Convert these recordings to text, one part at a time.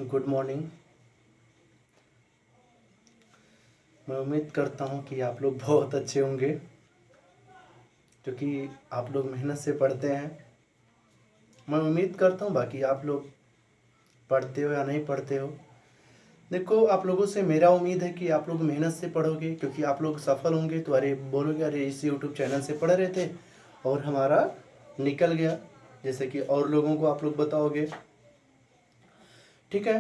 Good morning. मैं उम्मीद करता हूँ कि आप लोग बहुत अच्छे होंगे, क्योंकि आप लोग मेहनत से पढ़ते हैं। मैं उम्मीद करता हूँ बाकी आप लोग पढ़ते हो या नहीं पढ़ते हो। देखो, आप लोगों से मेरा उम्मीद है कि आप लोग मेहनत से पढ़ोगे, क्योंकि आप लोग सफल होंगे तो अरे बोलोगे अरे इस यूट्यूब चैनल से पढ़ रहे थे और हमारा निकल गया, जैसे कि और लोगों को आप लोग बताओगे। ठीक है,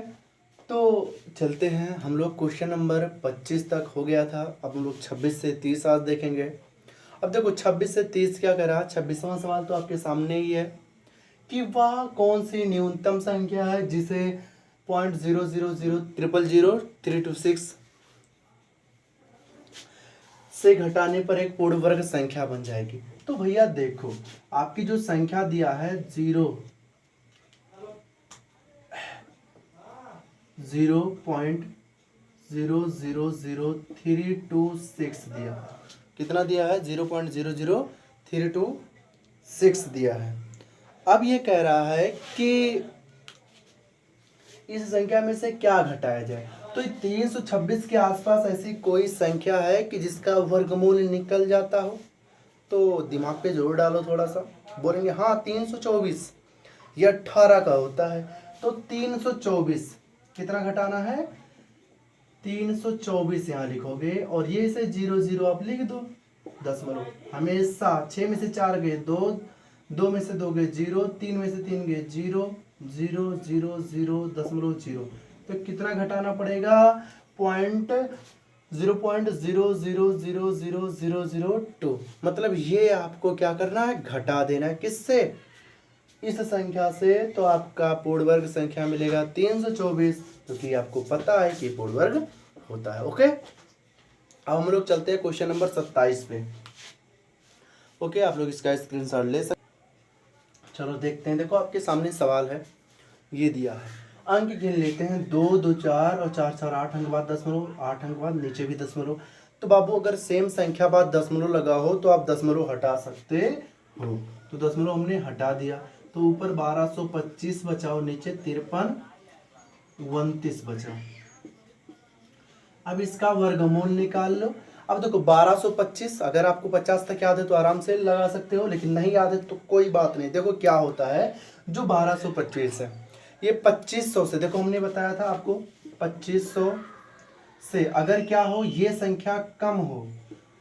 तो चलते हैं। हम लोग क्वेश्चन नंबर 25 तक हो गया था। अब हम लोग 26 से 30 आज देखेंगे। अब देखो 26 से 30 क्या करा। 26वां सवाल तो आपके सामने ही है कि वह कौन सी न्यूनतम संख्या है जिसे 0.000326 से घटाने पर एक पूर्ण वर्ग संख्या बन जाएगी। तो भैया देखो, आपकी जो संख्या दिया है 0.000326 दिया। कितना दिया है? 0.00326 दिया है। अब ये कह रहा है कि इस संख्या में से क्या घटाया जाए। तो 326 के आसपास ऐसी कोई संख्या है कि जिसका वर्गमूल निकल जाता हो? तो दिमाग पे जोर डालो थोड़ा सा। बोलेंगे हाँ 324, ये 18 का होता है। तो 324 कितना घटाना है? 324 यहाँ लिखोगे और ये से 00 आप लिख दो। दशमलव हमेशा 6 में से 4 गए 2, 2 में से 2 गए 0, 3 में से 3 गए 0, 0.000.0। तो कितना घटाना पड़ेगा? 0.00000002। मतलब ये आपको क्या करना है? घटा देना है। किससे? इस संख्या से। तो आपका पूर्ण वर्ग संख्या मिलेगा 324, क्योंकि आपको पता है कि पूर्ण वर्ग होता है। ओके, अब हम लोग चलते हैं क्वेश्चन नंबर 27 पे। ओके, आप लोग इसका स्क्रीनशॉट ले सकते। चलो देखते हैं। देखो आपके सामने सवाल है, ये दिया है। अंक गिन लेते हैं 2 2 4 और 4 4 8 अंक बाद दशमलव, 8 अंक बाद नीचे भी दशमलव। तो बाबू अगर सेम संख्या बाद दशमलव लगा हो तो आप दशमलव हटा सकते हो। तो दशमलव हमने हटा दिया। तो ऊपर 1225 बचा और नीचे 5329 बचा। अब इसका वर्गमूल निकाल लो। अब देखो 1225, अगर आपको 50 तक याद है तो आराम से लगा सकते हो, लेकिन नहीं याद है तो कोई बात नहीं। देखो क्या होता है, जो 1225 है ये 2500 से, देखो हमने बताया था आपको 2500 से अगर क्या हो, ये संख्या कम हो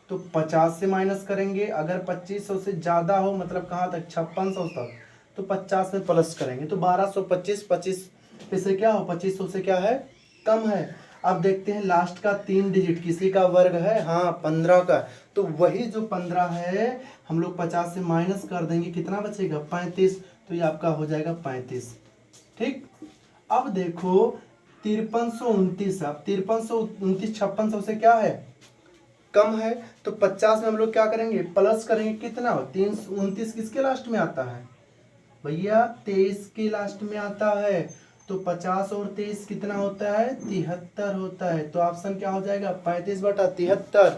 तो 50 से माइनस करेंगे। अगर 2500 से ज़्यादा हो, मतलब कहाँ तक? 5600 तक, तो 50 में प्लस करेंगे। तो 1225 25 इससे क्या हो? 2500 से क्या है? कम है। अब देखते हैं लास्ट का 3 डिजिट किसी का वर्ग है? हाँ 15 का। तो वही जो 15 है हम लोग 50 से माइनस कर देंगे, कितना बचेगा? 35। तो ये आपका हो जाएगा 35। ठीक। अब देखो 5329, अब 5329 5600 से क्या है? कम है। तो 50 में हम लोग क्या करेंगे? प्लस करेंगे। कितना हो? 329 किसके लास्ट में आता है भैया? 23 के लास्ट में आता है। तो 50 और 23 कितना होता है? 73 होता है। तो ऑप्शन क्या हो जाएगा? 35/73।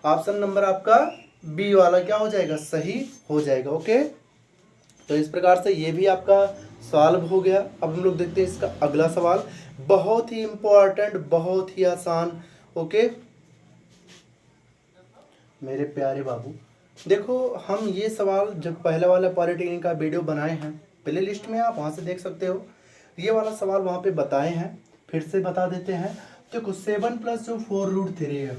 ऑप्शन नंबर आपका बी वाला क्या हो जाएगा? सही हो जाएगा। ओके, तो इस प्रकार से ये भी आपका सॉल्व हो गया। अब हम लोग देखते हैं इसका अगला सवाल, बहुत ही इंपॉर्टेंट, बहुत ही आसान। ओके मेरे प्यारे बाबू, देखो हम ये सवाल जब पहले वाला पॉलिटेक्निक का वीडियो बनाए हैं, प्ले लिस्ट में आप वहाँ से देख सकते हो। ये वाला सवाल वहाँ पे बताए हैं, फिर से बता देते हैं। देखो 7 + जो 4√3 है,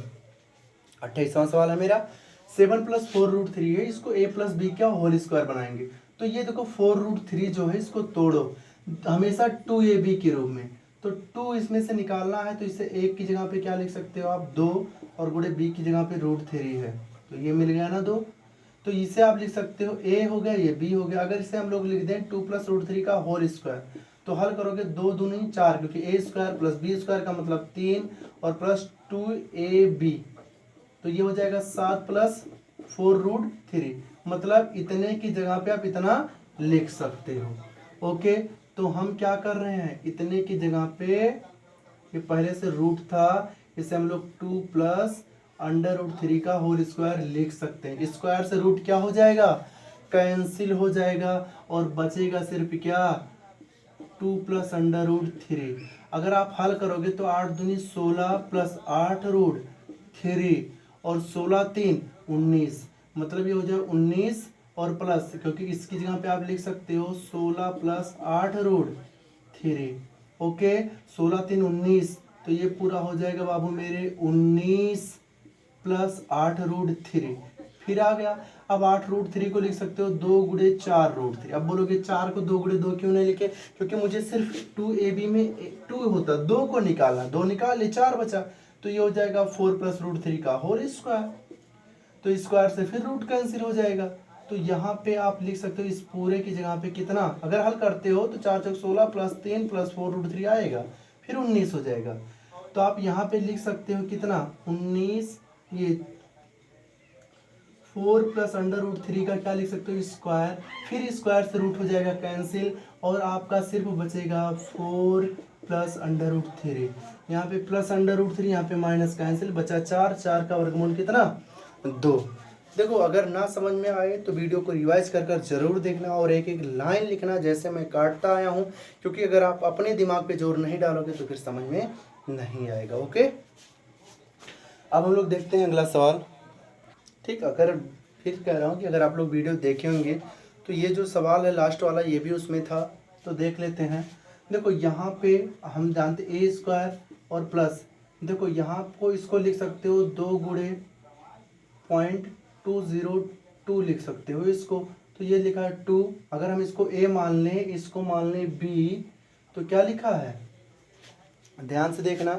28वां सवाल है मेरा। 7 + 4√3 है, इसको a+b क्या होल स्क्वायर बनाएंगे। तो ये देखो 4√3 जो है इसको तोड़ो हमेशा 2ab के रूप में। तो 2 इसमें से निकालना है, तो इसे 1 की जगह पे क्या लिख सकते हो आप? 2, और गुणे b की जगह पे √3 है। तो ये मिल गया ना 2। तो इसे आप लिख सकते हो a हो गया, ये b हो गया। अगर इसे हम लोग लिख दें 2 + √3 का होल स्क्वायर, तो हल करोगे 2 दूनी 4, क्योंकि a² + b² का मतलब 3 और प्लस 2ab। तो ये हो जाएगा 7 + 4√3, मतलब इतने की जगह पे आप इतना लिख सकते हो। ओके, तो हम क्या कर रहे हैं? इतने की जगह पे ये पहले से रूट था, इसे हम लोग 2 + √3 का होल स्क्वायर लिख सकते हैं। स्क्वायर से रूट क्या हो जाएगा? कैंसिल हो जाएगा और बचेगा सिर्फ क्या 2 प्लस अंडर रूट 3। अगर आप हल करोगे तो 8 दूनी 16 प्लस 8 रूट 3 और 16 3 19, मतलब ये हो जाए 19 और प्लस, क्योंकि इसकी जगह पे आप लिख सकते हो 16 प्लस 8 रूट 3। ओके, 16 3 19, तो ये पूरा हो जाएगा बाबू मेरे 19 प्लस 8 रूट 3। फिर आ गया, अब 8 रूट 3 को लिख सकते हो 2 गुणे 4 रूट 3। अब बोलोगे 4 को 2 गुणे 2 क्यों नहीं लिखे, क्योंकि मुझे सिर्फ 2ab में 2 होता, 2 को निकालना, 2 निकाल ले 4 बचा, तो ये हो जाएगा 4 प्लस रूट 3 का होल स्क्वायर। तो स्क्वायर से फिर रूट कैंसिल हो जाएगा, तो यहाँ पे आप लिख सकते हो इस पूरे की जगह पे कितना, अगर हल करते हो तो 4 चौक 16 प्लस 3 प्लस 4 रूट 3 आएगा, फिर 19 हो जाएगा। तो आप यहाँ पे लिख सकते हो कितना 19, ये 4 प्लस अंडर रूट 3 का क्या लिख सकते हो स्क्वायर, फिर स्क्वायर से रूट हो जाएगा कैंसिल और आपका सिर्फ बचेगा 4 प्लस अंडर रूट 3। यहाँ पे प्लस अंडर रूट 3, यहाँ पे माइनस कैंसिल, बचा 4, 4 का वर्गमूल कितना 2। देखो अगर ना समझ में आए तो वीडियो को रिवाइज कर कर जरूर देखना और एक एक लाइन लिखना जैसे मैं काटता आया हूँ, क्योंकि अगर आप अपने दिमाग पे जोर नहीं डालोगे तो फिर समझ में नहीं आएगा। ओके, अब हम लोग देखते हैं अगला सवाल। ठीक, अगर फिर कह रहा हूँ कि अगर आप लोग वीडियो देखे होंगे तो ये जो सवाल है लास्ट वाला ये भी उसमें था, तो देख लेते हैं। देखो यहाँ पे हम जानते ए स्क्वायर और प्लस, देखो यहाँ को इसको लिख सकते हो 2 गुणे 0.202 लिख सकते हो इसको, तो ये लिखा है 2। अगर हम इसको a मान लें, इसको मान लें b, तो क्या लिखा है ध्यान से देखना,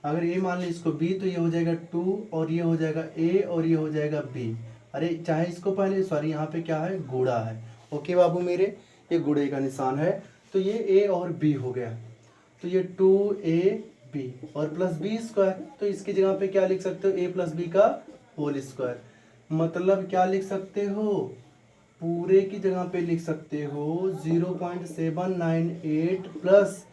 अगर a मान लें इसको b तो ये हो जाएगा 2 और ये हो जाएगा a और ये हो जाएगा b। अरे चाहे इसको पहले सॉरी यहाँ पे क्या है गुणा है। ओके बाबू मेरे, ये गुणे का निशान है, तो ये a और b हो गया, तो ये 2ab और प्लस b स्क्वायर, तो इसकी जगह पे क्या लिख सकते हो a प्लस b का होल स्क्वायर, मतलब क्या लिख सकते हो पूरे की जगह पे लिख सकते हो 0.798 प्लस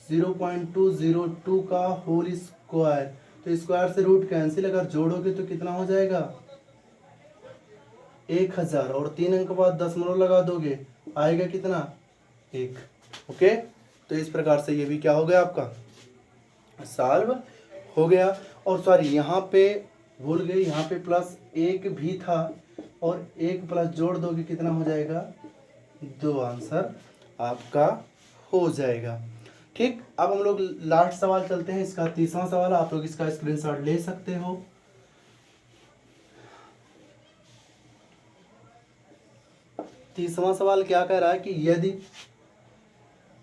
0.202 का होल स्क्वायर। तो स्क्वायर से रूट कैंसिल, अगर जोड़ोगे तो कितना हो जाएगा 1000 और 3 अंक बाद दशमलव लगा दोगे आएगा कितना 1। ओके, तो इस प्रकार से ये भी क्या हो गया आपका सॉल्व हो गया। और सॉरी यहाँ पे भूल गए, यहाँ पे प्लस 1 भी था और 1 प्लस जोड़ दोगे कितना हो जाएगा 2, आंसर आपका हो जाएगा। ठीक, अब हम लोग लास्ट सवाल चलते हैं, इसका तीसरा सवाल, आप लोग इसका स्क्रीनशॉट ले सकते हो। तीसरा सवाल क्या कह रहा है कि यदि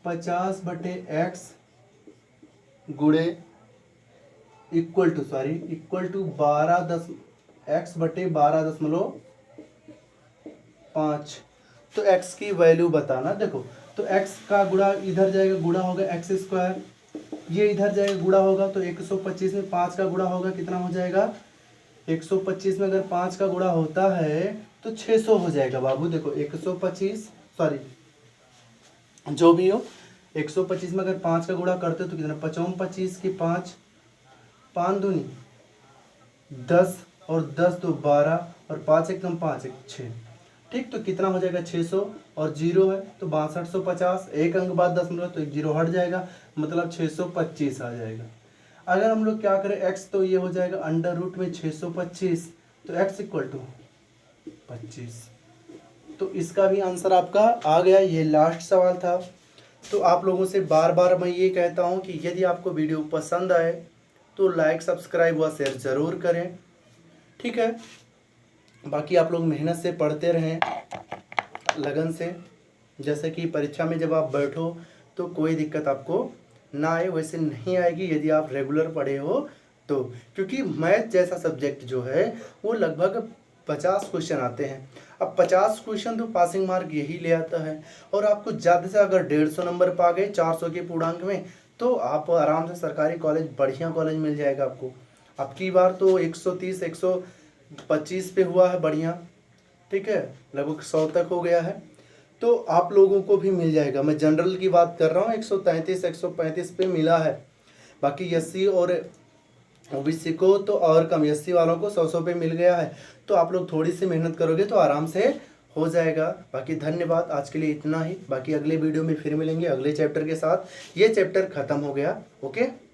50/x गुणे इक्वल टू 12x/12.5, तो x की वैल्यू बताना। देखो तो x का गुणा इधर जाएगा, गुणा होगा एक्स स्क्वायर, ये इधर जाएगा गुणा होगा, तो 125 में 5 का गुणा होगा कितना हो जाएगा 125 में अगर 5 का गुणा होता है तो 600 हो जाएगा बाबू। देखो 125 सॉरी जो भी हो 125 में अगर 5 का गुणा करते हो तो कितना 25 की 5 5 दूनी 10 और 10 तो 12 और 5 एक कम 5 एक 6। ठीक, तो कितना हो जाएगा 600 और 0 है तो 6250, एक अंक बाद दशमलव तो एक 0 हट जाएगा, मतलब 625 आ जाएगा। अगर हम लोग क्या करें x, तो ये हो जाएगा अंडर रूट में 625, तो x इक्वल टू 25, तो इसका भी आंसर आपका आ गया। ये लास्ट सवाल था। तो आप लोगों से बार बार मैं ये कहता हूँ कि यदि आपको वीडियो पसंद आए तो लाइक सब्सक्राइब व शेयर ज़रूर करें। ठीक है, बाकी आप लोग मेहनत से पढ़ते रहें लगन से, जैसे कि परीक्षा में जब आप बैठो तो कोई दिक्कत आपको ना आए, वैसे नहीं आएगी यदि आप रेगुलर पढ़े हो तो, क्योंकि मैथ जैसा सब्जेक्ट जो है वो लगभग 50 क्वेश्चन आते हैं। अब 50 क्वेश्चन तो पासिंग मार्क यही ले आता है, और आपको ज़्यादा से अगर 150 नंबर पा गए 400 के पूर्णांक में तो आप आराम से सरकारी कॉलेज, बढ़िया कॉलेज मिल जाएगा आपको। अब की बार तो 130 125 पे हुआ है बढ़िया, ठीक है, लगभग 100 तक हो गया है, तो आप लोगों को भी मिल जाएगा। मैं जनरल की बात कर रहा हूँ, 133 135 पे मिला है। बाकी एससी और ओबीसी को तो और कम, एससी वालों को 100 पे मिल गया है। तो आप लोग थोड़ी सी मेहनत करोगे तो आराम से हो जाएगा। बाकी धन्यवाद, आज के लिए इतना ही। बाकी अगले वीडियो में फिर मिलेंगे अगले चैप्टर के साथ। ये चैप्टर खत्म हो गया। ओके।